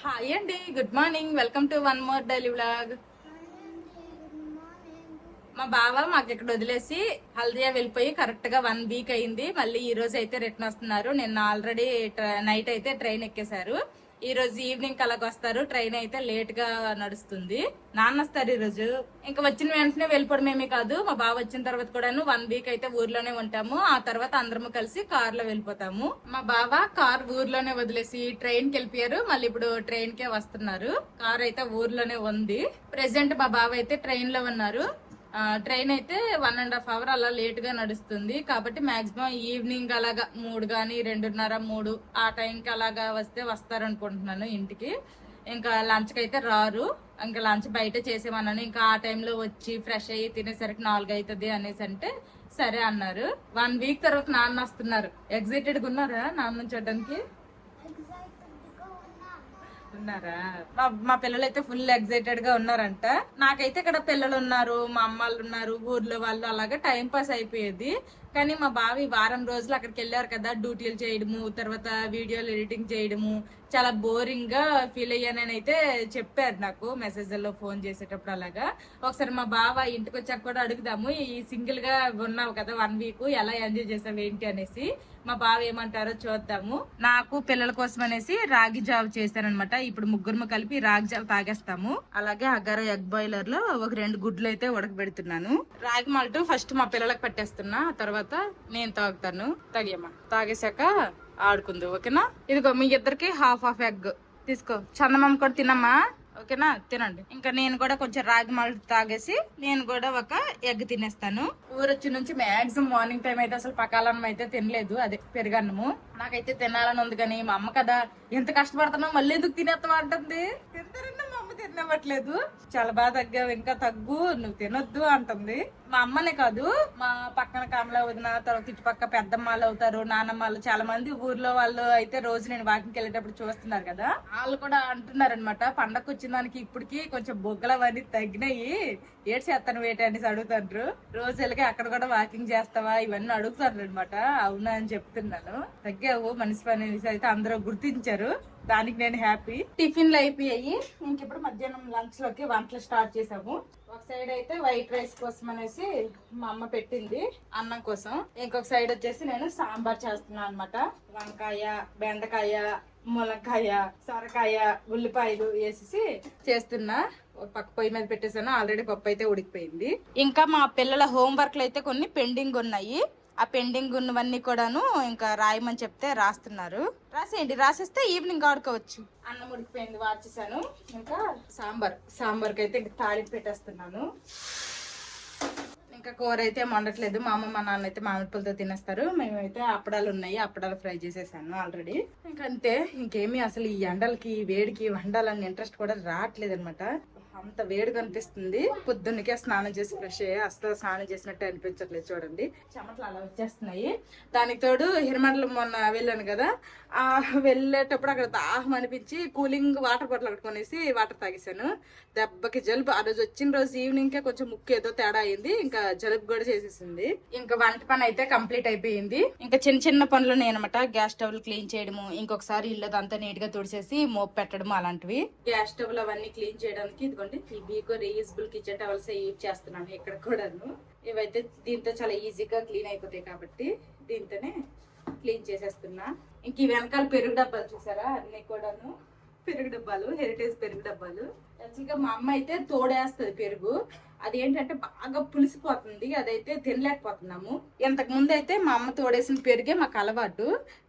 Hi అండి, good morning. Welcome to one more daily vlog. మా బావ మాకు ఇక్కడ వదిలేసి హల్దియా వెళ్ళిపోయి కరెక్ట్ గా 1 వీక్ అయింది. మళ్ళీ ఈ రోజు అయితే రిటర్న్ వస్తున్నారు. నిన్న ఆల్రెడీ నైట్ అయితే ట్రైన్ ఎక్కేశారు. ఈ రోజు ఈవినింగ్ అలాగ వస్తారు. ట్రైన్ అయితే లేట్ గా నడుస్తుంది. నాన్న వస్తారు ఈ రోజు. ఇంకా వచ్చిన వెంటనే వెళ్ళిపోవడమేమీ కాదు, మా బావ వచ్చిన తర్వాత కూడాను 1 వీక్ అయితే ఊర్లోనే ఉంటాము. ఆ తర్వాత అందరము కలిసి కార్ లో వెళ్ళిపోతాము. మా బావ కార్ ఊర్లోనే వదిలేసి ట్రైన్ కి వెళ్ళిపోయారు. మళ్ళీ ఇప్పుడు ట్రైన్ కే వస్తున్నారు. కార్ అయితే ఊర్లోనే ఉంది. ప్రెసెంట్ మా బావ అయితే ట్రైన్ లో ఉన్నారు. ట్రైన్ అయితే 1.5 hours అలా లేట్ గా నడుస్తుంది. కాబట్టి మాక్సిమం ఈవినింగ్ అలాగా 3 కానీ 2:30, 3 ఆ టైంకి అలాగా వస్తారు అనుకుంటున్నాను ఇంటికి. ఇంకా లంచ్ కి అయితే రారు. ఇంకా లంచ్ బయట చేసేమన్నాను. ఇంకా ఆ టైంలో వచ్చి ఫ్రెష్ అయ్యి తినేసరికి 4 అవుతుంది అనేసి అంటే సరే అన్నారు. 1 వీక్ తర్వాత నాన్న వస్తున్నారు. ఎగ్జైటెడ్ గా ఉన్నారా నాన్న చూడడానికి? ఉన్నారా? మా పిల్లలు అయితే ఫుల్ ఎక్సైటెడ్ గా ఉన్నారంట. నాకైతే ఇక్కడ పిల్లలు ఉన్నారు, మా అమ్మాళ్ళు ఉన్నారు, ఊర్లో వాళ్ళు, అలాగా టైం పాస్ అయిపోయేది. కానీ మా బావి వారం రోజులు అక్కడికి వెళ్ళారు కదా, డ్యూటీలు చేయడము, తర్వాత వీడియోలు ఎడిటింగ్ చేయడము, చాలా బోరింగ్ గా ఫీల్ అయ్యానని అయితే చెప్పారు నాకు మెసేజ్లలో ఫోన్ చేసేటప్పుడు. అలాగా ఒకసారి మా బావ ఇంటికి వచ్చాక కూడా అడుగుదాము, ఈ సింగిల్ గా ఉన్నావు కదా 1 వీక్ ఎలా ఎంజాయ్ చేసావు ఏంటి అనేసి. మా బావ ఏమంటారో చూద్దాము. నాకు పిల్లల కోసం అనేసి రాగి జావ చేశానమాట. ఇప్పుడు ముగ్గురు కలిపి రాగి జావ తాగేస్తాము. అలాగే అగ్గార ఎగ్ బాయిలర్ లో ఒక 2 గుడ్లు అయితే ఉడకబెడుతున్నాను. రాగి మాల్ట్ ఫస్ట్ మా పిల్లలకు పెట్టేస్తున్నా, తర్వాత నేను తాగుతాను. తాగేమ్మా, తాగేశాక ఆడుకుంది. ఓకేనా? ఇదిగో మీ ఇద్దరికి హాఫ్ ఎగ్ తీసుకో. చందమామ కూడా తినమ్మా. ఓకేనా? తినండి. ఇంకా నేను కూడా కొంచెం రాగి మాల్ట్ తాగేసి నేను కూడా ఒక ఎగ్ తినేస్తాను. ఊరొచ్చి నుంచి మాక్సిమం మార్నింగ్ టైం అయితే అసలు పకాలన్నం అయితే తినలేదు, అదే పెరుగన్నము. నాకైతే తినాలని ఉంది కానీ మా అమ్మ కదా, ఎంత కష్టపడుతున్నావు మళ్ళీ ఎందుకు తినేస్తావా అంటుంది. తింటారన్నా మా అమ్మ తినవట్లేదు. చాలా బాగా తగ్గావు, ఇంకా తగ్గు, నువ్వు తినొద్దు అంటుంది. మా అమ్మనే కాదు, మా పక్కన కమల వదిన, తర్వాత ఇటుపక్క పెద్దమ్మాళ్ళు అవుతారు, నానమ్మలు, చాలా మంది ఊర్లో వాళ్ళు అయితే రోజు నేను వాకింగ్కి వెళ్ళేటప్పుడు చూస్తున్నారు కదా, వాళ్ళు కూడా అంటున్నారు అనమాట, పండగ వచ్చిన దానికి ఇప్పటికి కొంచెం బొగ్గలు అవన్నీ తగ్గినాయి, ఏడు చేస్తాను వేటి అనేసి అడుగుతారు. రోజు వెళ్ళి అక్కడ కూడా వాకింగ్ చేస్తావా ఇవన్నీ అడుగుతారు అనమాట. అవునా అని చెప్తున్నాను. తగ్గావు మనిషి పని అయితే అందరూ గుర్తించారు, దానికి నేను హ్యాపీ. టిఫిన్లు అయిపోయాయి. ఇంకిప్పుడు మధ్యాహ్నం లంచ్ లోకి వంటలు స్టార్ట్ చేసాము. ఒక సైడ్ అయితే వైట్ రైస్ కోసం అనేసి మా అమ్మ పెట్టింది అన్నం కోసం. ఇంకొక సైడ్ వచ్చేసి నేను సాంబార్ చేస్తున్నాను అనమాట. వంకాయ, బెండకాయ, ములక్కాయ, సొరకాయ, ఉల్లిపాయలు వేసేసి చేస్తున్నా. ఒక పక్క పొయ్యి మీద పెట్టేసాను. ఆల్రెడీ పప్పు అయితే ఉడికిపోయింది. ఇంకా మా పిల్లల హోంవర్క్లు అయితే కొన్ని పెండింగ్ ఉన్నాయి. ఆ పెండింగ్ ఉన్నవన్నీ కూడాను ఇంకా రాయమని చెప్తే రాస్తున్నారు. రాసేయండి, రాసేస్తే ఈవినింగ్ ఆడుకోవచ్చు. అన్నం ఉడికిపోయింది, వార్చేసాను. ఇంకా సాంబార్కి అయితే ఇంకా తాళింపు పెట్టేస్తున్నాను. ఇంకా కూర అయితే వండట్లేదు. మా అమ్మ మా నాన్న అయితే మామిడి పూలతో తినేస్తారు. మేమైతే అప్పడాలు ఉన్నాయి, అప్పడాలు ఫ్రై చేసేసాను ఆల్రెడీ. ఇంకంతే, ఇంకేమి అసలు ఈ ఎండలకి వేడికి వండాలని ఇంట్రెస్ట్ కూడా రావట్లేదు అనమాట. అంత వేడిగా అనిపిస్తుంది. పొద్దున్నకే స్నానం చేసి ఫ్రెష్ అయ్యి అసలు స్నానం చేసినట్టు అనిపించట్లేదు. చూడండి, చెమటలు అలా వచ్చేస్తున్నాయి. దానికి తోడు హిరమండలం మొన్న వెళ్ళాను కదా, ఆ వెళ్ళేటప్పుడు అక్కడ దాహం అనిపించి కూలింగ్ వాటర్ బాటిల్ కట్టుకునేసి వాటర్ తాగేసాను. దెబ్బకి జలుబు. ఆ రోజు వచ్చిన రోజు ఈవినింగ్ కే కొంచెం ముక్కు ఏదో తేడా అయింది, ఇంకా జలుబు కూడా చేసేసింది. ఇంకా వంట పని అయితే కంప్లీట్ అయిపోయింది. ఇంకా చిన్న చిన్న పనులు అనమాట. గ్యాస్ స్టవ్ క్లీన్ చేయడము, ఇంకొకసారి ఇల్లు అంతా నీట్ గా తుడిచేసి మోపు పెట్టడము, అలాంటివి. గ్యాస్ స్టవ్ అవన్నీ క్లీన్ చేయడానికి ఇదిగోండి ఈ బీకో రీయూజబుల్ కిచెన్ టవల్స్ యూజ్ చేస్తున్నాను ఇక్కడ కూడాను. ఇవైతే దీంతో చాలా ఈజీగా క్లీన్ అయిపోతాయి కాబట్టి దీంతోనే క్లీన్ చేసేస్తున్నా. ఇంక ఈ వెనకాల పెరుగు డబ్బాలు చూసారా, అన్ని కూడాను పెరుగు డబ్బాలు, హెరిటేజ్ పెరుగు డబ్బాలు. యాక్చువల్గా మా అమ్మ అయితే తోడేస్తుంది పెరుగు. అది ఏంటంటే బాగా పులిసిపోతుంది, అదైతే తినలేకపోతున్నాము. ఇంతకు ముందు అయితే మా అమ్మ తోడేసిన పెరుగే మాకు అలవాటు.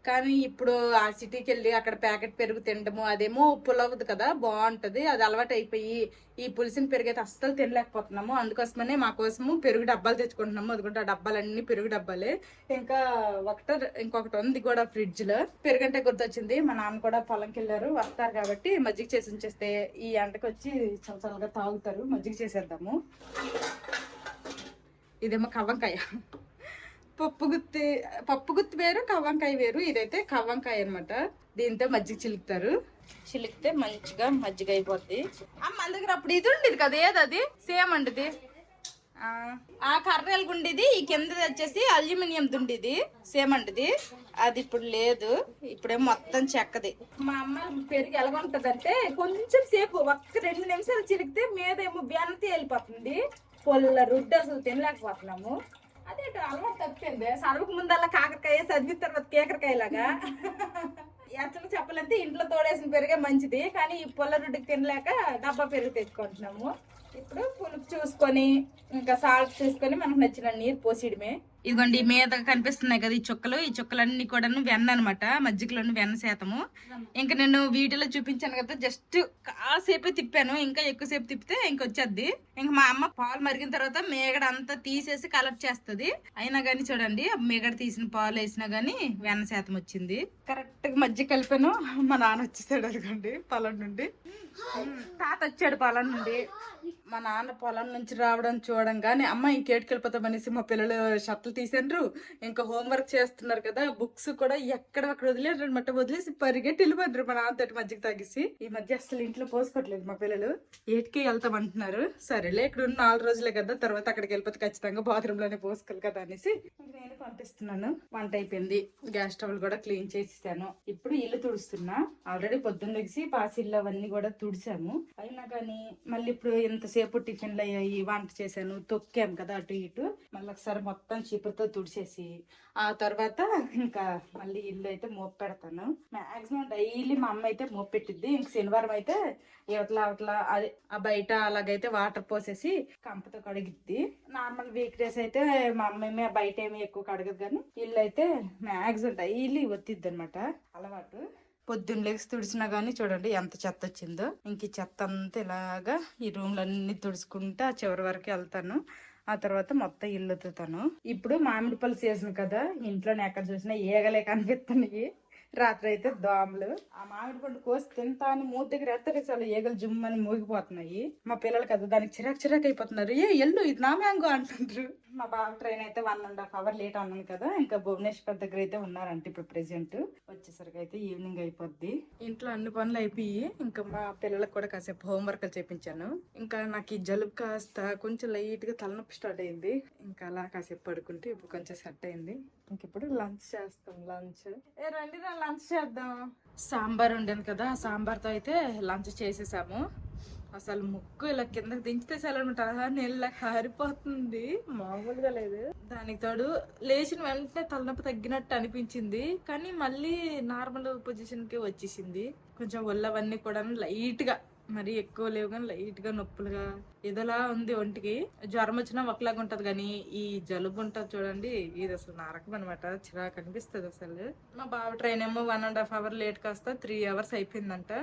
కానీ ఇప్పుడు ఆ సిటీకి వెళ్ళి అక్కడ ప్యాకెట్ పెరుగు తినడము, అదేమో పులవదు కదా, బాగుంటది, అది అలవాటు అయిపోయి ఈ పులిసిన పెరుగు అయితే అస్సలు తినలేకపోతున్నాము. అందుకోసమనే మా కోసము పెరుగు డబ్బాలు తెచ్చుకుంటున్నాము. అదికుంటే ఆ డబ్బాలన్నీ పెరుగు డబ్బాలే. ఇంకా ఇంకొకటి ఉంది కూడా ఫ్రిడ్జ్ లో. పెరుగు అంటే గుర్తొచ్చింది, మా నాన్న కూడా పొలంకి వెళ్ళారు, వస్తారు కాబట్టి మజ్జిగ చేసి ఉంచేస్తే ఈ ఎండకు వచ్చి చల్లగా తాగుతారు. మజ్జిగ చేసేద్దాము. ఇదేమో కవ్వంకాయ, పప్పు గుత్తి వేరు, కవ్వంకాయ వేరు. ఇదైతే కవ్వంకాయ అనమాట. దీంతో మజ్జిగ చిలుకుతారు. చిలికితే మంచిగా మజ్జిగ అయిపోద్ది. మన దగ్గర అప్పుడు ఇది ఉండేది కదా, ఏదది సేమ్ అండి. ఆ కర్రలు గుండేది ఈ కిందది వచ్చేసి అల్యూమినియం దుండిది సేమ్ అండిది. అది ఇప్పుడు లేదు, ఇప్పుడేమో మొత్తం చెక్కది. మా అమ్మ పెరిగి ఎలా ఉంటదంటే కొంచెం సేపు ఒక్క 2 నిమిషాలు చిరిగితే మీద ఏమో బెనతి వెళ్ళిపోతుంది. పొల్ల రుడ్డు అసలు తినలేకపోతున్నాము. అదే అలవాటు తప్పింది. చదువుకు ముందల్లా కాకరకాయ, చదివిన తర్వాత కేకరకాయ లాగా. యాక్చువల్గా చెప్పాలంటే ఇంట్లో తోడేసిన పెరిగే మంచిది, కానీ ఈ పొల్ల రుడ్డుకి తినలేక డబ్బా పెరుగు తెచ్చుకుంటున్నాము. ఇప్పుడు పులుపు చూసుకొని ఇంకా సాల్ట్ చూసుకొని మనకు నచ్చిన నీరు పోసిడమే. ఇదిగోండి మీద కనిపిస్తున్నాయి కదా ఈ చుక్కలన్నీ కూడా వెన్న అనమాట, మజ్జిగలోని వెన్న శాతము. ఇంకా నేను వీటిలో చూపించాను కదా, జస్ట్ కాసేపే తిప్పాను, ఇంకా ఎక్కువసేపు తిప్పితే ఇంకొచ్చేద్ది. ఇంకా మా అమ్మ పాలు మరిగిన తర్వాత మేగడ అంతా తీసేసి కలెక్ట్ చేస్తుంది. అయినా గానీ చూడండి, మేగడ తీసిన పాలు వేసినా గానీ వెన్న శాతం వచ్చింది. కరెక్ట్ గా మజ్జిగ కలిపాను. మా నాన్న వచ్చేసాడు అనుకోండి పొలం నుండి. తాత వచ్చాడు పొలం నుండి. మా నాన్న పొలం నుంచి రావడం చూడంగానే అమ్మ ఇంకేటికి వెళ్ళిపోతామనేసి మా పిల్లలు షర్ట్లు తీసారు. ఇంకా హోంవర్క్ చేస్తున్నారు కదా, బుక్స్ కూడా ఎక్కడక్కడ వదిలేరు అనమాట. వదిలేసి పరిగెట్టి వెళ్ళిపోతారు మా నాన్న తోటి మజ్జిగ తాగేసి. ఈ మధ్య అసలు ఇంట్లో పోసుకోవట్లేదు మా పిల్లలు. ఏటికి వెళ్తాం అంటున్నారు. సరేలే ఇక్కడ ఉన్న 4 రోజులే కదా, తర్వాత అక్కడికి వెళ్ళిపోతే ఖచ్చితంగా బాత్రూమ్ లోనే పోసుకోవాలి కదా అనేసి నేను పంపిస్తున్నాను. వంట అయిపోయింది, గ్యాస్ స్టవ్ కూడా క్లీన్ చేసేసాను. ఇప్పుడు ఇల్లు తుడుస్తున్నా. ఆల్రెడీ పొద్దున్న లెగిసి పాసిళ్ళు అవన్నీ కూడా తుడిసాము. అయినా కానీ మళ్ళీ ఇప్పుడు ఎంతసేపు టిఫిన్లు అయ్యాయి, వంట చేశాను, తొక్కాము కదా అటు ఇటు. మళ్ళీ ఒకసారి మొత్తం చీపురుతో తుడిచేసి ఆ తర్వాత ఇంకా మళ్ళీ ఇల్లు అయితే మోపు పెడతాను. మాక్సిమం డైలీ మా అమ్మ అయితే మోపు పెట్టిద్ది. ఇంక శనివారం అయితే అవట్లా అదే ఆ బయట అలాగైతే వాటర్ పోసేసి కంపతో కడిగిద్ది. నార్మల్ వీక్ డేస్ అయితే మా అమ్మ బయట ఏమి ఎక్కువ కడగదు, కానీ ఇల్లు అయితే మాక్సిమం డైలీ ఒత్తిద్ది అనమాట అలవాటు. పొద్దున్న లేచి తుడిచినా గానీ చూడండి ఎంత చెత్త వచ్చిందో. ఇంక ఈ చెత్త అంతా ఇలాగా ఈ రూమ్లన్నీ తుడుచుకుంటా చివరి వరకు వెళ్తాను. ఆ తర్వాత మొత్తం ఇల్లు ఉతుతాను. ఇప్పుడు మామిడి పళ్ళు సీజన్ కదా, ఇంట్లోనే ఎక్కడ చూసినా ఈగలే కనిపిస్తున్నాయి. రాత్రి అయితే దోమలు. ఆ మామిడి పండు కోసి తింటా అని మూత దగ్గర ఎత్తడే చాలు ఈగలు జుమ్మని మోగిపోతున్నాయి. మా పిల్లలు కదా దానికి చిరాకు అయిపోతున్నారు. ఎల్లు ఇది నా మ్యాంగో అంటుండ్రు. మా బాబు ట్రైన్ అయితే 1.5 అవర్ లేట్ అన్నాను కదా, ఇంకా భువనేశ్వర్ దగ్గర అయితే ఉన్నారంటే ఇప్పుడు ప్రెసెంట్. వచ్చేసరికి అయితే ఈవినింగ్ అయిపోద్ది. ఇంట్లో అన్ని పనులు అయిపోయి ఇంకా మా పిల్లలకు కూడా కాసేపు హోంవర్క్ చేపించాను. ఇంకా నాకు ఈ జలుబు కాస్త కొంచెం లైట్ గా తలనొప్పి స్టార్ట్ అయింది. ఇంకా అలా కాసేపు పడుకుంటే ఇప్పుడు కొంచెం సెట్ అయింది. ఇంక ఇప్పుడు లంచ్ చేస్తాం. రండి లంచ్ చేద్దాం. సాంబార్ ఉండాను కదా, ఆ సాంబార్తో అయితే లంచ్ చేసేసాము. అసలు ముక్కు ఇలా కిందకి దించితే చాలన్నమాట, నీళ్ళ కారిపోతుంది, మామూలుగా లేదు. దానికి తోడు లేచిన వెంటనే తలనొప్పి తగ్గినట్టు అనిపించింది, కానీ మళ్ళీ నార్మల్ పొజిషన్ కి వచ్చేసింది. కొంచెం ఒళ్ళవన్నీ కూడా లైట్ గా, మరి ఎక్కువ లేవు కానీ లైట్ గా నొప్పులుగా ఏదోలా ఉంది ఒంటికి. జ్వరం వచ్చినా ఒకలాగా ఉంటది, కానీ ఈ జలుబు ఉంటది చూడండి, ఇది అసలు నరకం అనమాట. చిరాకు అనిపిస్తుంది అసలు. మా బాబు ట్రైన్ ఏమో 1.5 అవర్ లేట్ కాస్త 3 అవర్స్ అయిపోయిందంట.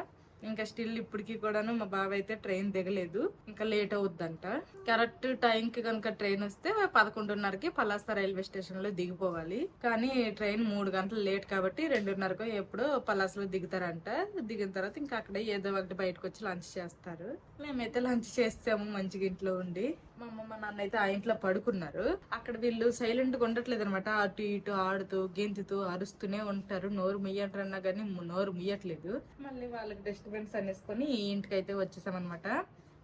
ఇంకా స్టిల్ ఇప్పటికి కూడాను మా బాబు అయితే ట్రైన్ దిగలేదు, ఇంకా లేట్ అవుద్దంట. కరెక్ట్ టైం కి కనుక ట్రైన్ వస్తే 11:30కి పలాస రైల్వే స్టేషన్ లో దిగిపోవాలి. కానీ ట్రైన్ 3 గంటలు లేట్ కాబట్టి 2:30కో ఎప్పుడో పలాసలో దిగుతారంట. దిగిన తర్వాత ఇంకా అక్కడ ఏదో ఒకటి బయటకు వచ్చి లంచ్ చేస్తారు. మేమైతే లంచ్ చేస్తాము మంచిగా ఇంట్లో ఉండి. మా అమ్మ మా నాన్న అయితే ఆ ఇంట్లో పడుకున్నారు. అక్కడ వీళ్ళు సైలెంట్ గా ఉండట్లేదు అనమాట. అటు ఇటు ఆడుతూ గెంతుతూ అరుస్తూనే ఉంటారు. నోరు ముయ్యంటారన్నా కానీ నోరు ముయ్యట్లేదు. మళ్ళీ వాళ్ళకి డిస్టర్బెన్స్ అనేసుకొని ఈ ఇంటికి అయితే వచ్చేసామన్నమాట.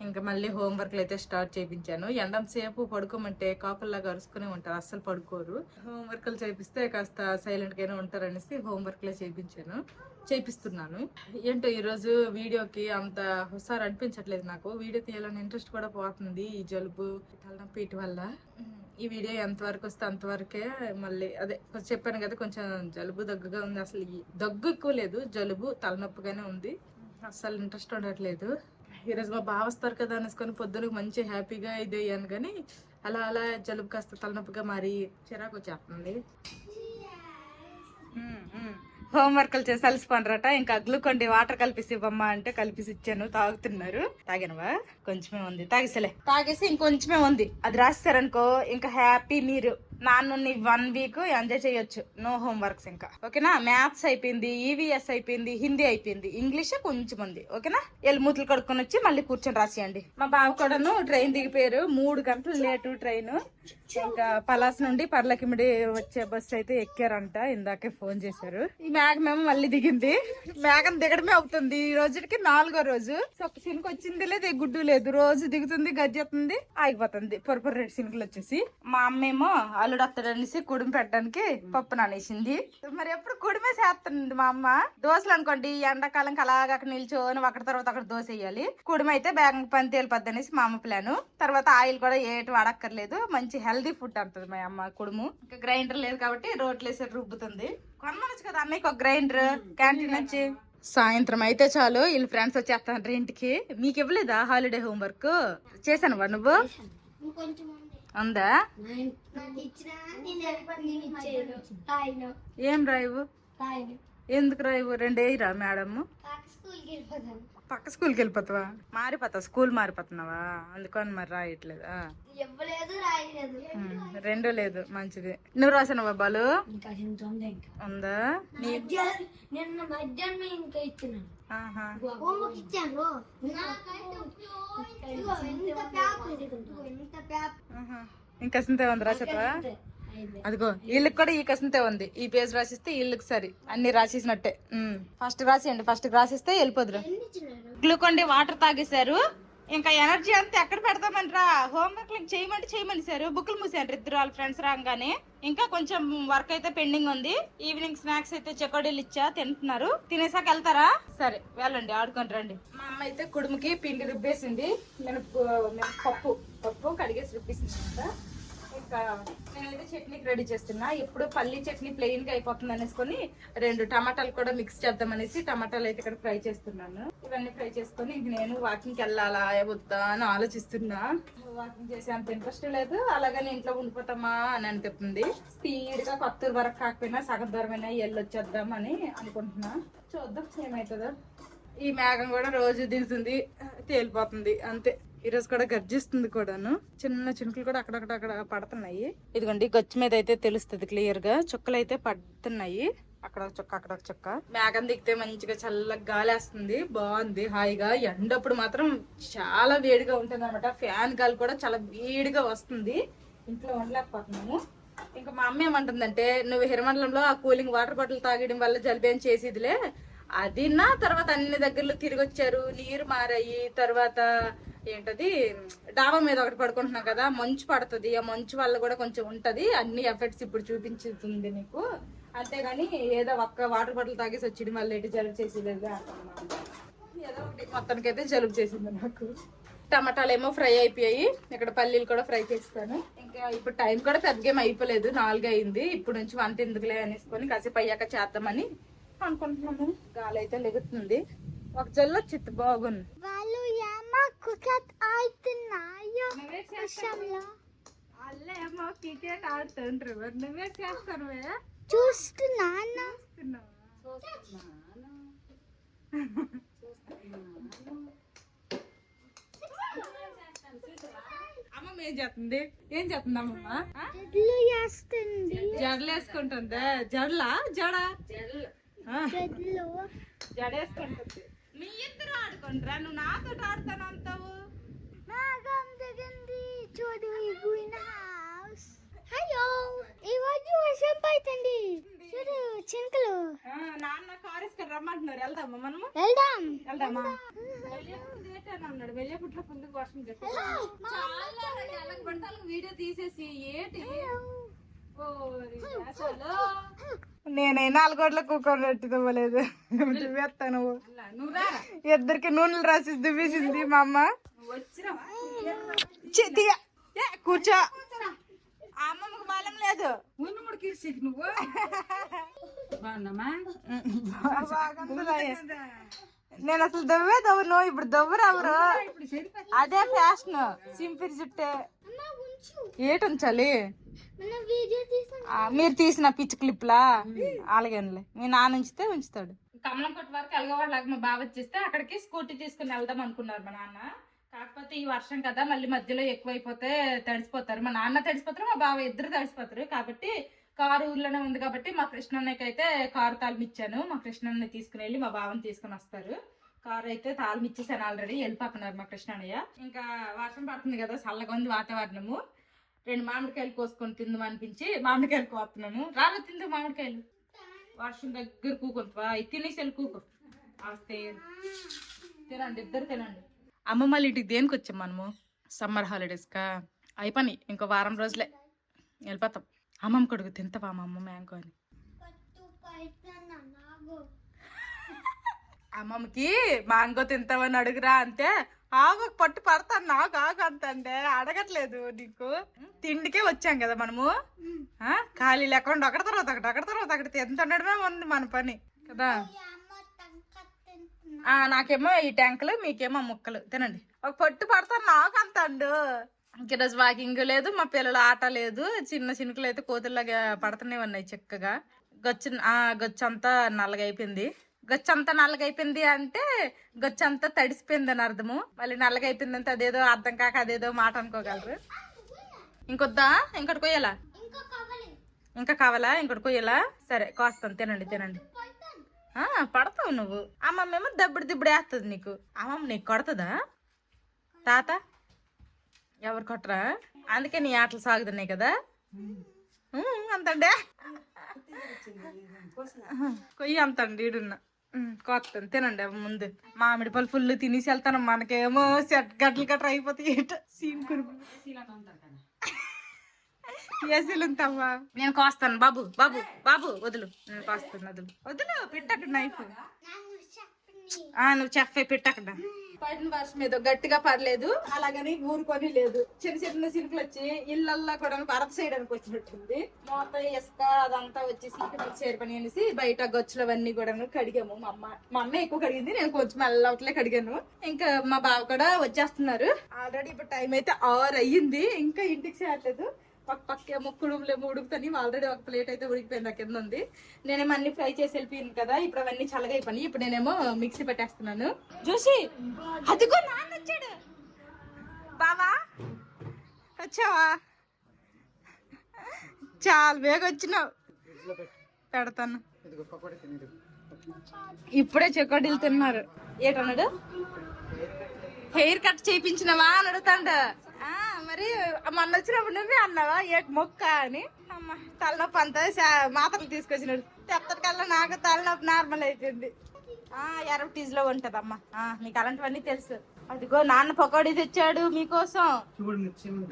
ఇంకా మళ్ళీ హోంవర్క్లు అయితే స్టార్ట్ చేయించాను. ఎండంసేపు పడుకోమంటే కాకుల్లాగా అరుచుకునే ఉంటారు, అస్సలు పడుకోరు. హోంవర్క్లు చేపిస్తే కాస్త సైలెంట్ గానే ఉంటారు అనేసి హోంవర్క్లే చేపిస్తున్నాను. ఏంటో ఈరోజు వీడియోకి అంత హుషారు అనిపించట్లేదు నాకు. వీడియో తీయాలని ఇంట్రెస్ట్ కూడా పోతుంది ఈ జలుబు తలనొప్పి వీటి వల్ల. ఈ వీడియో ఎంతవరకు వస్తే అంతవరకే. మళ్ళీ అదే చెప్పాను కదా, కొంచెం జలుబు దగ్గుగా ఉంది. అసలు దగ్గు ఎక్కువ లేదు, జలుబు తలనొప్పిగానే ఉంది. అస్సలు ఇంట్రెస్ట్ ఉండట్లేదు. ఈరోజు మా బావ వస్తారు కదా అనేసుకొని పొద్దున మంచి హ్యాపీగా ఇది అయ్యాను, కానీ అలా అలా జలుబు కాస్త తలనొప్పిగా మారి చిరాకు వచ్చేస్తుంది. హోంవర్క్లు చేసి అలసిపోనరట. ఇంకా గ్లూకోండి వాటర్ కలిపిసి ఇవ్వమ్మా అంటే కలిపిసి ఇచ్చాను, తాగుతున్నారు. తాగినవా? కొంచెమే ఉంది, తాగేసలే. తాగేసి ఇంకొంచెమే ఉంది, అది రాస్తారనుకో ఇంకా హ్యాపీ మీరు. నాన్న 1 వీక్ ఎంజాయ్ చేయొచ్చు, నో హోమ్ వర్క్స్ ఇంకా, ఓకేనా? మ్యాథ్స్ అయిపోయింది, ఈవీఎస్ అయిపోయింది, హిందీ అయిపోయింది, ఇంగ్లీష్ కొంచెం ఉంది, ఓకేనా? ఎల్లు మూతులు కడుక్కొని వచ్చి మళ్ళీ కూర్చొని రాసేయండి. మా బావ కూడాను ట్రైన్ దిగిపోయారు, 3 గంటలు లేటు ట్రైన్. ఇంకా పలాస్ నుండి పర్లకిమిడి వచ్చే బస్సు అయితే ఎక్కారంట, ఇందాకే ఫోన్ చేశారు. ఈ మేఘమేమో మళ్ళీ దిగింది, మేఘం దిగడమే అవుతుంది. ఈ రోజుకి 4వ రోజు. సినుకు వచ్చింది లేదు, గుడ్డు లేదు, రోజు దిగుతుంది, గజ్జెత్తుంది, ఆగిపోతుంది. పొరపొర రెడ్ సినుకులు వచ్చేసి మా అమ్మేమో అల్లుడు వస్తాడనేసి కుడుము పెట్టడానికి పప్పు నానేసింది. మరి ఎప్పుడు కుడిమే చేస్తుంది మా అమ్మ. దోశలు అనుకోండి ఎండాకాలంకి అలాగ అక్కడ నిల్చొని ఒకటి తర్వాత అక్కడ దోశ వేయాలి. కుడిమ అయితే బేగం పని తేలిపోద్ది అనేసి మా అమ్మ ప్లాను. తర్వాత ఆయిల్ కూడా ఏటి వాడక్కర్లేదు, మంచి హెల్దీ ఫుడ్ అంటది మా అమ్మ కుడుము. ఇంకా గ్రైండర్ లేదు కాబట్టి రోట్లు వేసి రుబ్బుతుంది. కొనమనొచ్చు కదా అన్నయ్యకి ఒక గ్రైండర్ క్యాంటీన్ వచ్చి. సాయంత్రం అయితే చాలు వీళ్ళు ఫ్రెండ్స్ వచ్చేస్తాను ఇంటికి. మీకు ఇవ్వలేదా హాలిడే హోంవర్క్? చేశాను వా నువ్వు? ఉందా? ఏం రాయవు? ఎందుకు రాయవు? 2 వేయరా మేడం? పక్క స్కూల్కి వెళ్ళిపోతావా? మారిపోతావు, స్కూల్ మారిపోతున్నావా? అందుకని మరి రాయట్లేదా? 2 లేదు, మంచిది. నువ్వు రాసాను బాబాలు? ఉందా? ఇంకా సింతే ఉంది రాసేటవా? అదిగో వీళ్ళకి కూడా ఈ కసంతే ఉంది. ఈ పేజ్ రాసిస్తే వీళ్ళకి సరి అన్ని రాసేసినట్టే. ఫస్ట్ రాసేయండి, ఫస్ట్ రాసిస్తే వెళ్ళిపోదురు. గ్లూకోన్ డి వాటర్ తాగేశారు. ఇంకా ఎనర్జీ అంతా ఎక్కడ పెడతామంటారా? హోంవర్క్ చేయమని సారు. బుక్లు మూసారు ఇద్దరు వాళ్ళ ఫ్రెండ్స్ రాగానే. ఇంకా కొంచెం వర్క్ అయితే పెండింగ్ ఉంది. ఈవినింగ్ స్నాక్స్ అయితే చెకోడీలు ఇచ్చా, తింటున్నారు. తినేసాక వెళ్తారా? సరే వెళ్ళండి, ఆడుకొని రండి. మా అమ్మ అయితే కుడుముకి పిండి రుబ్బేసింది. పప్పు కడిగేసి రుబ్బేసింది అంట. ఇంకా నేనైతే చట్నీకి రెడీ చేస్తున్నా. ఇప్పుడు పల్లీ చట్నీ ప్లెయిన్ గా అయిపోతుంది అనేసుకొని 2 టమాటాలు కూడా మిక్స్ చేద్దాం అనేసి టమాటాలు అయితే ఇక్కడ ఫ్రై చేస్తున్నాను. ఇవన్నీ ఫ్రై చేసుకొని ఇంక నేను వాకింగ్కి వెళ్ళాలా వద్దా అని ఆలోచిస్తున్నా. వాకింగ్ చేసే అంత ఇంట్రెస్ట్ లేదు, అలాగని ఇంట్లో ఉండిపోతామా అని అనిపిస్తుంది. స్పీడ్ గా కొత్తూరు వరకు కాకపోయినా సగం దూరమైనా వెళ్ళొచ్చేద్దాం అని అనుకుంటున్నా. చూద్దాం ఏమవుతుందో. ఈ మేఘం కూడా రోజు దిగుతుంది, తేలిపోతుంది అంతే. ఈ రోజు కూడా గర్జిస్తుంది కూడాను. చిన్న చినుకులు కూడా అక్కడక్కడ పడుతున్నాయి. ఇదిగోండి గచ్చు మీద అయితే తెలుస్తుంది క్లియర్ గా. చుక్కలు అయితే పడుతున్నాయి, అక్కడ ఒక చుక్క. మేఘం దిగితే మంచిగా చల్లగా గాలి వేస్తుంది, బాగుంది హాయిగా. ఎండప్పుడు మాత్రం చాలా వేడిగా ఉంటుంది అనమాట. ఫ్యాన్ గాలి కూడా చాలా వేడిగా వస్తుంది, ఇంట్లో ఉండలేకపోతున్నాము. ఇంకా మా అమ్మ ఏమంటుందంటే, నువ్వు హిరమండలంలో ఆ కూలింగ్ వాటర్ బాటిల్ తాగడం వల్ల జలుబేం చేసేదిలే, అది నా తర్వాత అన్ని దగ్గరలో తిరిగి వచ్చారు, నీరు మారాయి, తర్వాత ఏంటది డాబా మీద ఒకటి పడుకుంటున్నాం కదా, మంచు పడుతుంది, ఆ మంచు వల్ల కూడా కొంచెం ఉంటది, అన్ని ఎఫెక్ట్స్ ఇప్పుడు చూపించుతుంది నీకు, అంతేగాని ఏదో ఒక్క వాటర్ బాటిల్ తాగేసి వచ్చి మళ్ళీ ఎటు జలుబు చేసేది అంటున్నాను. ఏదో ఒకటి మొత్తానికి అయితే జలుబు చేసింది నాకు. టమాటాలు ఏమో ఫ్రై అయిపోయాయి, ఇక్కడ పల్లీలు కూడా ఫ్రై చేస్తాను. ఇంకా ఇప్పుడు టైం కూడా పెద్దగా అయిపోలేదు, 4 అయింది. ఇప్పుడు నుంచి వంట ఎందుకులే అనేసుకొని కాసేపు అయ్యాక చేద్దామని అనుకుంటున్నాము. గాలి అయితే లెగుతుంది, ఒక జల్లు వచ్చింది బాగుంది. వాళ్ళేమో క్రికెట్ ఆడుతుంటారు, నువ్వే చేస్తాను చూస్తున్నాను. అమ్మమ్మ ఏం చేస్తుంది? అమ్మమ్మ జడలు వేసుకుంటుందా? జడేసుకుంటుంది. మీ ఇద్దరు ఆడుకుంటారా? నువ్వు నాతో ఆడుతాను అంటావు. చినుకలు నాన్న కారేసుకొని రమ్మంటున్నారు, వెళ్దామా మనము? వెళ్దామా? అన్నాడు వెళ్ళేపుట్లో ఫుల్ వర్షం వీడియో తీసేసి ఏటి. నేనే 4 గోట్ల కుక్కర్ ఇవ్వలేదు, వేస్తాను. ఇద్దరికి నూనెలు రాసి దువ్వేసింది మా అమ్మ. కూర్చో, అమ్మమ్మకు బలం లేదు. నువ్వు నేను అసలు దవ్వను, ఇప్పుడు దవ్వరు. అదే ఫ్యాషన్, సింపిరి చుట్టే. ఏటి ఉంచాలి? మీరు తీసిన పిచ్ క్లిప్లా? అలాగేనులే, మీ నాన్న ఉంచుతాడు. కమలంకోట వరకు ఎలగవాళ్ళకి మా బావ వచ్చేస్తే అక్కడికి స్కూటీ తీసుకుని వెళ్దాం అనుకున్నారు మా నాన్న. కాకపోతే ఈ వర్షం కదా మళ్ళీ మధ్యలో ఎక్కువైపోతే తడిసిపోతారు. మా నాన్న తడిసిపోతారు, మా బావ ఇద్దరు తడిసిపోతారు. కాబట్టి కారు ఊర్లోనే ఉంది కాబట్టి మా కృష్ణన్నకి అయితే కారు తాళం ఇచ్చాను. మా కృష్ణన్నని తీసుకుని వెళ్ళి మా బావని తీసుకుని వస్తారు. కారు అయితే తాళం ఇచ్చేసాను ఆల్రెడీ, వెళ్ళిపోతున్నారు మా కృష్ణన్నయ్య. ఇంకా వర్షం పడుతుంది కదా, చల్లగా ఉంది వాతావరణము. 2 మామిడికాయలు కోసుకొని తిందాం అనిపించి మామిడికాయలు కోస్తున్నాను. రాను తిందు మామిడికాయలు. వర్షం దగ్గర కూకుంటావా? తినేసి వెళ్ళి కూకో. తినండి, ఇద్దరు తినండి. అమ్మమ్మ వాళ్ళ ఇంటికి దేనికి వచ్చాం మనము? సమ్మర్ హాలిడేస్కా. అయిపోయి ఇంకో వారం రోజులే వెళ్ళిపోతాం. అమ్మమ్మ కొడుకు తింటావా మా అమ్మ మ్యాంగో అని? అమ్మమ్మకి మ్యాంగో తింటావని అడుగురా అంటే ఆగు పట్టు పడతాను నాకు ఆగు అంతే అడగట్లేదు. నీకు తిండికే వచ్చాం కదా మనము, ఖాళీ లేకుండా ఒకటి తర్వాత ఒకటి ఎంత ఉండడమే ఉంది మన పని కదా. నాకేమో ఈ ట్యాంకులు, మీకేమో ముక్కలు. తినండి. ఒక పట్టు పడతాను నాకు అంతండు. ఈరోజు వాకింగ్ లేదు, మా పిల్లల ఆట లేదు. చిన్న చినుకులు అయితే కోతుల్లాగా పడుతూనే ఉన్నాయి చక్కగా. గొచ్చంతా నల్లగైపోయింది. గొచ్చంతా నల్లగైపోయింది అంటే గొచ్చంతా తడిసిపోయింది అని అర్థము. మళ్ళీ నల్లగైపోయింది అంటే అదేదో అర్థం కాక అదేదో మాట అనుకోగలరు. ఇంకొద్దా? ఇంకోటి కొయ్యాలా? ఇంకా కావాలా? ఇంకోటి కొయ్యాలా? సరే కోస్తాను. తినండి. పడతావు నువ్వు. అమ్మమ్మేమో దిబ్బడి వేస్తుంది నీకు. అమ్మమ్మ నీకు కొడుతుందా? తాత ఎవరు కొట్టరా? అందుకే నీ ఆటలు సాగుతున్నాయి కదా. అంతండే కొయ్యి అంతండి ఈడున్నా కోస్తాను. తినండి ముందు. మామిడి పళ్ళు ఫుల్ తినేసి వెళ్తాను. మనకేమో గడ్డలు గట్ర అయిపోతాయి. ఏసీలుంటావా? నేను కోస్తాను. బాబు వదులు. నేను కోస్తాను. వదులు పెట్టక్కడ నైఫ్. నువ్వు చెప్పే పెట్టక్కడ. పడిన వర్షం ఏదో గట్టిగా పడలేదు, అలాగని ఊరుకొని లేదు. చిన్న సిరుకులు వచ్చి ఇళ్ళల్లా కూడా భరత చేయడానికి వచ్చినట్టుంది. మొత్తం ఇసుక అదంతా వచ్చి సీటు చేరుపని అనేసి బయట గచ్చులు అవన్నీ కూడా కడిగాము. మా అమ్మ ఎక్కువ కడిగింది, నేను కొంచెం మెల్లవట్లే కడిగాను. ఇంకా మా బావ కూడా వచ్చేస్తున్నారు. ఆల్రెడీ ఇప్పుడు టైం అయితే 6 అయ్యింది, ఇంకా ఇంటికి చేరలేదు. పక్కేమో కుడుములేమో ఉడుకుతాయి. ఆల్రెడీ ఒక ప్లేట్ అయితే ఉడికిపోయింది, కింద ఉంది. నేనేమో అన్ని ఫ్రై చేసి వెళ్ళిపోయింది కదా. ఇప్పుడు అవన్నీ చల్లగా అయిపోయి ఇప్పుడు నేనేమో మిక్సీ పెట్టేస్తున్నాను. చూసి అదిగో నాన్న వచ్చాడు. బావా వచ్చావా? చాలా బేగ వచ్చినావు. పెడతాను. ఇప్పుడే చెకోడీలు తిన్నారు. ఏంటన్నాడు? హెయిర్ కట్ చేయించినవా అని అడుగుతాండ. మరి మొన్న వచ్చినప్పుడు నువ్వే అన్నావా ఏటి మొక్క అని. అమ్మ తలనొప్పి అంతా మాత్రలు తీసుకొచ్చినాడు. తెప్పటికల్లా నాకు తలనొప్పి నార్మల్ అయిపోయింది. ఎరబటీజ్ లో ఉంటదమ్మా, మీకు అలాంటివన్నీ తెలుసు. అదిగో నాన్న పకోడీ తెచ్చాడు మీకోసం.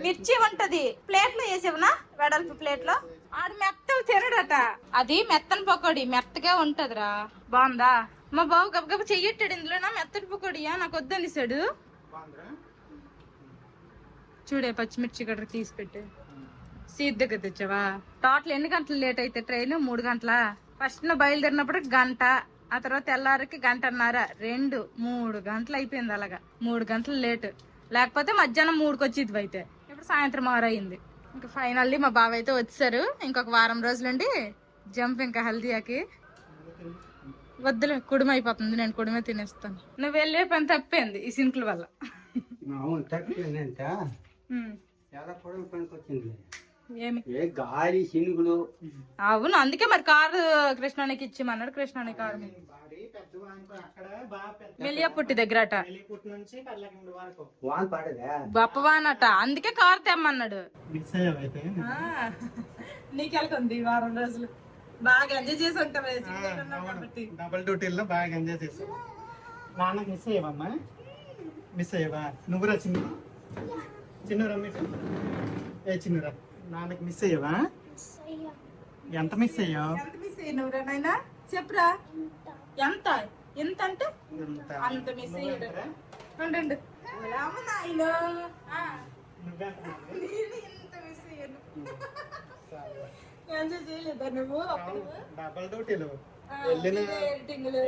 మిర్చి ఉంటది ప్లేట్ లో వేసేవనా? వెడల్పు ప్లేట్ లో. ఆడు మెత్తలు తినడట. అది మెత్తని పకోడీ, మెత్తగా ఉంటదిరా. బాగుందా? మా బాబు గబగబ చెయ్యట్టాడు ఇందులో. మెత్తటి పకోడీయా నాకు వద్దనిసాడు. చూడే పచ్చిమిర్చి గడ్డ తీసి పెట్టు. సీట్ దగ్గర తెచ్చావా? టోటల్ ఎన్ని గంటలు లేట్ అయితే ట్రైన్? 3 గంటల. ఫస్ట్ బయలుదేరినప్పుడు గంట, ఆ తర్వాత తెల్లారికి 1:30, 2, 3 గంటలు అయిపోయింది. అలాగా 3 గంటలు లేట్. లేకపోతే మధ్యాహ్నం 3కి వచ్చేది. అయితే ఇప్పుడు సాయంత్రం 6 అయింది. ఇంకా ఫైనల్లీ మా బావ అయితే వచ్చారు. ఇంకొక వారం రోజులండి జంప్ ఇంకా హల్దీయాకి. వద్దులే, కుడుమ అయిపోతుంది. నేను కుడుమే తినేస్తాను. నువ్వు వెళ్ళే పని తప్పింది ఈ సింకుల వల్ల. గాలి శినుగులు. అవును, అందుకే మరి కారు కృష్ణానికి ఇచ్చిమన్నాడు. కృష్ణాని కారు మెలియాపుట్టి దగ్గరట గొప్పవానట, అందుకే కారు తెమ్మన్నాడు. నీకెళ్ళకుంది వారం రోజులు బాగా ఎంజాయ్ చేసి ఉంటాం. డబుల్ డ్యూటీల్లో బాగా ఎంజాయ్ చేసాం. నాన్నకి మిస్ అయ్యావమ్మా? మిస్ అయ్యావా? నువ్వురా చిన్నరా చిన్నరా నాన్నకి మిస్ అయ్యావా? ఎంత మిస్ అయ్యావు? చెప్పురా. ఎంత ఎంత అంటే అంత మిస్ అయ్యాడు. డబుల్ డ్యూటీలు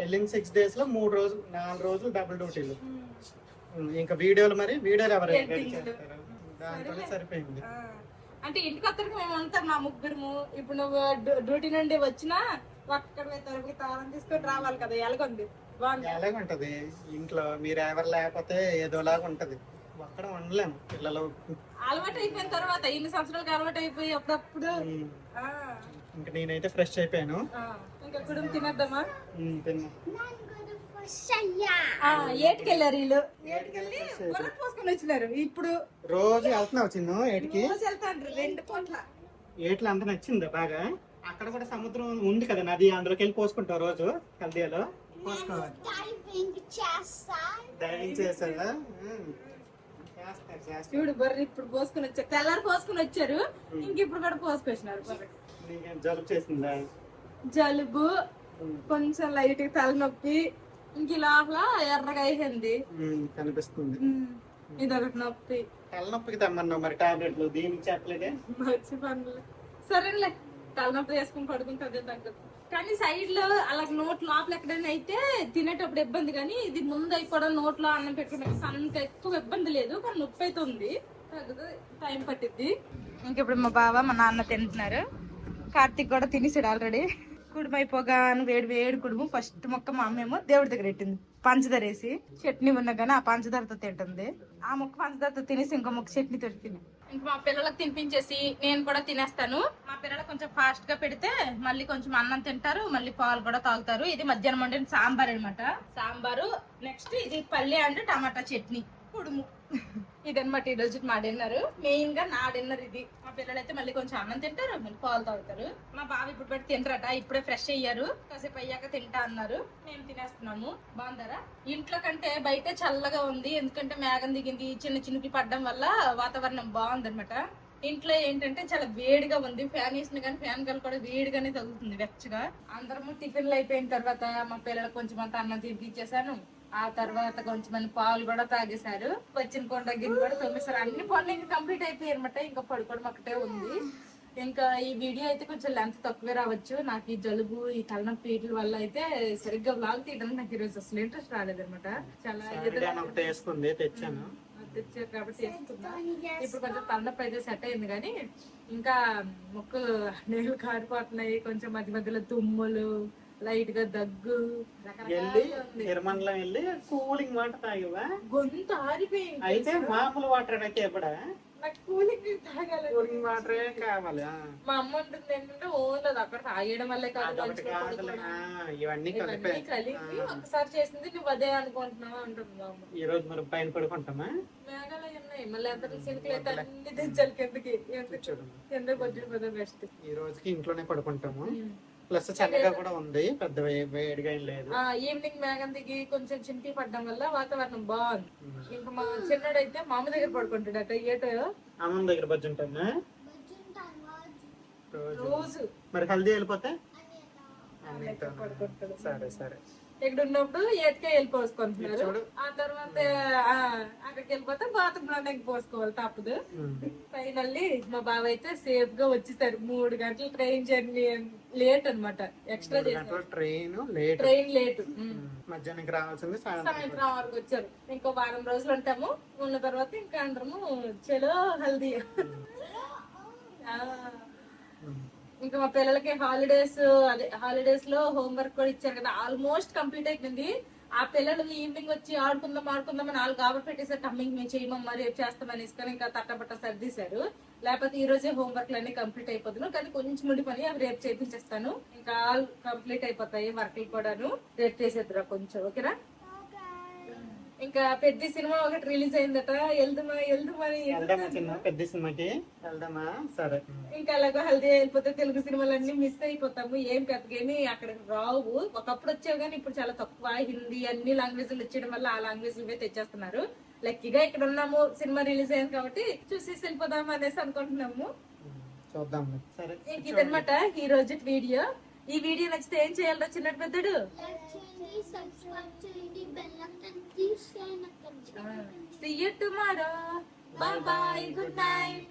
వెళ్ళిన 6 days లో 4 రోజులు డబుల్ డ్యూటీలు. ఇంకా వీడియోలు ఎవరైనా దాంతో సరిపోయింది. అంటే ఇంటికి వద్దరికి మేము ఉంటాం మా ముగ్గురు. ఇప్పుడు నువ్వు డ్యూటీ నుండి వచ్చినా ఒక్కడ తరపుకి తాళం తీసుకొని రావాలి కదా. ఎలాగుంది? ఎలాగుంటది ఇంట్లో? మీరు ఎవరు లేకపోతే ఏదోలాగా ఉంటది. ఒక్కడ ఉండలేము పిల్లలు. అలవాటు అయిపోయిన తర్వాత ఇన్ని సంవత్సరాలకు అలవాటు అయిపోయి అప్పుడప్పుడు ఆ, ఇంకా నేనైతే ఫ్రెష్ అయిపోయాను. ఆ, ఇంకా కుడుము తినేద్దామా? తిన్నా. ఏటికెళ్ళారు వీళ్ళు, ఏటికెళ్ళి బుర్ర పోసుకొని వచ్చినారు. ఇప్పుడు రోజు వెళ్తున్నావు చిన్న ఏటికి? రోజు వెళ్తాండ్రు 2 పూట్ల. ఏట్లో అంత నచ్చిందా బాగా? అక్కడ కూడా సముద్రం ఉంది కదా, నది, అందులోకి వెళ్ళి పోసుకుంటావు రోజు హల్దీలో. పోసుకోవాలి. డైవింగ్ చేశారా? చేస్తారు. చూడు బర్రె ఇప్పుడు పోసుకొని వచ్చారు, తెల్లారి పోసుకొని వచ్చారు, ఇంక ఇప్పుడు కూడా పోసుకొచ్చినారు బర్రె. నీకేం జలుబు చేసిందా? జలుబు, కొంచెం లైట్ తలనొప్పి, ఇంక ఈ లోపల ఎర్రగా అయింది కనిపిస్తుంది. ఇదొకటి నొప్పి. తలనొప్పికి తెమ్మన్నావు మరి టాబ్లెట్లు, దీనికి చెప్పలేదే? మంచి పనులు. సరేలే, తలనొప్పి వేసుకుని పడుకుంటే అదే తగ్గదు. కానీ సైడ్ లో అలా నోట్ లోపల ఎక్కడైనా అయితే తినేటప్పుడు ఇబ్బంది, కానీ ఇది ముందు అయిపోవడం నోట్లో అన్నం పెట్టుకునే అంత ఎక్కువ ఇబ్బంది లేదు, కానీ నొప్పి అయితే ఉంది. తగ్గుతుంది, టైం పట్టిద్ది. ఇంక ఇప్పుడు మా బావ మా నాన్న తింటున్నారు. కార్తీక్ కూడా తినేసాడు ఆల్రెడీ. కుడుము అయిపోగాను వేడి వేడి కుడుము. ఫస్ట్ మొక్క మా అమ్మేమో దేవుడి దగ్గర పెట్టింది పంచదార వేసి, చట్నీ ఉన్నా కానీ ఆ పంచదారతో తింటుంది. ఆ మొక్క పంచదారతో తినేసి ఇంకో మొక్క చట్నీతో తిని ఇంక మా పిల్లలకు తినిపించేసి నేను కూడా తినేస్తాను. మా పిల్లలకు కొంచెం ఫాస్ట్ గా పెడితే మళ్ళీ కొంచెం అన్నం తింటారు, మళ్ళీ పాలు కూడా తాగుతారు. ఇది మధ్యాహ్నం వండిన సాంబార్ అనమాట. సాంబారు, నెక్స్ట్ ఇది పల్లి అండ్ టమాటా చట్నీ, కుడుము. ఇదనమాట ఈ రోజు మా డిన్నర్. మెయిన్ గా నా డిన్నర్ ఇది. మా పిల్లలు అయితే మళ్ళీ కొంచెం అన్నం తింటారు, మళ్ళీ పాలు తాగుతారు. మా బాబు ఇప్పుడు పెట్టి తింటారట, ఇప్పుడే ఫ్రెష్ అయ్యారు, కాసేపు అయ్యాక తింటా అన్నారు. మేము తినేస్తున్నాము. బాగుందరా? ఇంట్లో కంటే బయట చల్లగా ఉంది, ఎందుకంటే మేఘం దిగింది, చిన్న చినుకులు పడడం వల్ల వాతావరణం బాగుందన్నమాట. ఇంట్లో ఏంటంటే చాలా వేడిగా ఉంది. ఫ్యాన్ వేసిన కానీ ఫ్యాన్ గాలి కూడా వేడిగానే తగ్గుతుంది వెచ్చగా. అందరము టిఫిన్లు అయిపోయిన తర్వాత మా పిల్లలకు కొంచెం అంతా అన్నం తినిపించేసాను. ఆ తర్వాత కొంచెం మంది పాలు కూడా తాగేశారు. వచ్చిన కొండ గిన్నె కూడా తొమ్మిసారు. అన్ని పనులు ఇంకా కంప్లీట్ అయిపోయాయి అనమాట. ఇంకా పడుకోవడం ఒకటే ఉంది. ఇంకా ఈ వీడియో అయితే కొంచెం లెంత్ తక్కువే రావచ్చు. నాకు ఈ జలుబు, ఈ తలనొప్పి వీటి వల్ల అయితే సరిగ్గా వ్లాగ్ తీయడానికి నాకు ఈరోజు అసలు ఇంట్రెస్ట్ రాలేదన్నమాట. చాలా తెచ్చాను తెచ్చారు కాబట్టి వేసుకున్నా. ఇప్పుడు కొంచెం తలనొప్పి అయితే సెట్ అయింది, కానీ ఇంకా ముక్కులు నీళ్ళు కారిపోతున్నాయి. కొంచెం మధ్య మధ్యలో తుమ్ములు, లైట్ గా దగ్గు, తిరుమల వెళ్ళి కూలింగ్ వాటర్ తాగివా? గొంతు ఆరిపోయింది. అయితే మామూలు వాటర్ అయితే ఎప్పుడా? నాకు కూలింగ్ తాగాలి, కూలింగ్ వాటర్ కావాలి. మా అమ్మ ఉంటుంది ఏంటంటే ఓన్లీ అది అక్కడ తాగేయడం వల్లే కాదు, ఇవన్నీ కలిపి ఒకసారి చేసింది నువ్వు అదే అనుకుంటున్నావు అంటుంది మా అమ్మ. ఈ రోజు మనం పైన పడుకుంటామా? మేఘాలు ఉన్నాయి, మళ్ళీ ఎంత సిల్కులు అయితే అన్ని తెచ్చాలి కిందకి. ఎందుకు వచ్చిన బెస్ట్. ఈ రోజుకి ఇంట్లోనే పడుకుంటాము. ప్లస్ చల్లగా కూడా ఉంది, పెద్ద వేడిగా ఏం లేదు. ఈవినింగ్ మేఘం దిగి కొంచెం చినుకులు పడడం వల్ల వాతావరణం బాగుంది. ఇంకా మా చిన్నడు అయితే మా అమ్మ దగ్గర పడుకుంటాడట. ఏటో అమ్మ దగ్గర బజ్జుంటానా రోజు. మరి హల్దీ వెళ్ళిపోతే పడుకుంటాడు. సరే సరే. ఇక్కడ ఉన్నప్పుడు ఏటికే వెళ్ళి పోసుకుంటున్నారు. ఆ తర్వాత అక్కడికి వెళ్ళిపోతే బాత్రూమ్ లోనే పోసుకోవాలి, తప్పదు. ఫైనల్లీ మా బావ అయితే సేఫ్ గా వచ్చేసారు. 3 గంటలు ట్రైన్ జర్నీ లేట్ అనమాట. ఎక్స్ట్రా చేశారు. Train late. మధ్యాహ్నం రావాల్సింది సాయంత్రం వరకు వచ్చారు. ఇంకో వారం రోజులు ఉంటాము. ఉన్న తర్వాత ఇంకా అందరము చలో హల్దీ. ఇంకా మా పిల్లలకి హాలిడేస్ లో హోంవర్క్ కూడా ఇచ్చారు కదా, ఆల్మోస్ట్ కంప్లీట్ అయిపోయింది. ఆ పిల్లలు ఈవినింగ్ వచ్చి ఆడుకుందాం అని 4 కాబట్టి పెట్టేసారు. కమ్మింగ్ మేము చేయమమ్మా రేపు చేస్తామని ఇసుకొని ఇంకా తట్టబట్ట సర్దీశారు. లేకపోతే ఈ రోజే హోంవర్క్లు అన్ని కంప్లీట్ అయిపోతున్నాను, కానీ కొంచెం ముడి పని అవి రేపు చేపించేస్తాను. ఇంకా ఆల్ కంప్లీట్ అయిపోతాయి వర్క్లు కూడాను. రేపు చేసేద్దురా కొంచెం, ఓకేనా? ఇంకా పెద్ద సినిమా ఒకటి రిలీజ్ అయిందట, వెళ్దామా పెద్ద సినిమాకి వెళ్దామా? సరే. ఇంకా అలాగో హల్దీ వెళ్ళిపోతే తెలుగు సినిమాలన్నీ మిస్ అయిపోతాము. ఏం పెద్దగేమి అక్కడ రావు. ఒకప్పుడు వచ్చావు కానీ ఇప్పుడు చాలా తక్కువ. హిందీ అన్ని లాంగ్వేజ్లు వచ్చేయడం వల్ల ఆ లాంగ్వేజ్ తెచ్చేస్తున్నారు. లక్కీగా ఇక్కడ ఉన్నాము, సినిమా రిలీజ్ అయింది కాబట్టి చూసేసి వెళ్ళిపోదాం అనేసి అనుకుంటున్నాము. చూద్దాం. ఇదనమాట ఈ రోజు వీడియో. ఈ వీడియో నచ్చితే ఏం చేయాలో చిన్నట్టు పెద్దడు See you tomorrow. Bye bye. Good night.